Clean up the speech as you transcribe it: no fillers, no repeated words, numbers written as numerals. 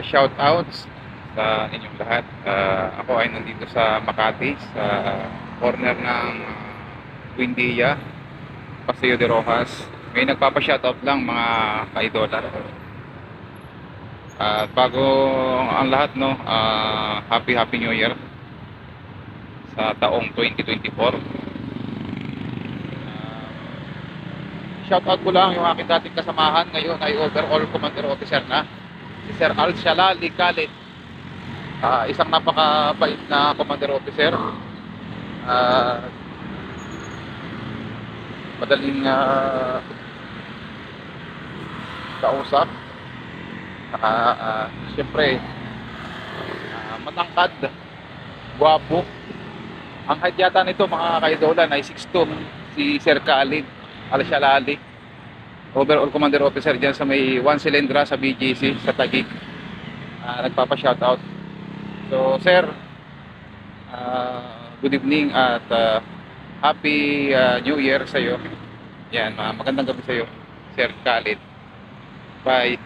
Shout outs sa inyong lahat. Ako ay nandito sa Makati, sa corner ng Buendia, Paseo de Rojas. May nagpapa-shoutout lang mga kaidola. At bago ang lahat, no, happy New Year sa taong 2024. Shoutout ko lang yung aking dating kasamahan, ngayon ay overall commander officer na, si Sir Al Shalali Khalid. Isang napakabait na commander officer. Madaling kausap. Siyempre, matangkad, guwapo. Ang height yata nito mga kaidolan ay 6'2", si Sir Khalid Al Shalali, overall commander officer dyan sa may 1 Cilindra sa BGC sa Taguig. Nagpapa-shoutout. So sir, good evening at happy New Year sa iyo. Yan, magandang gabi sa iyo, Sir Khalid. Bye.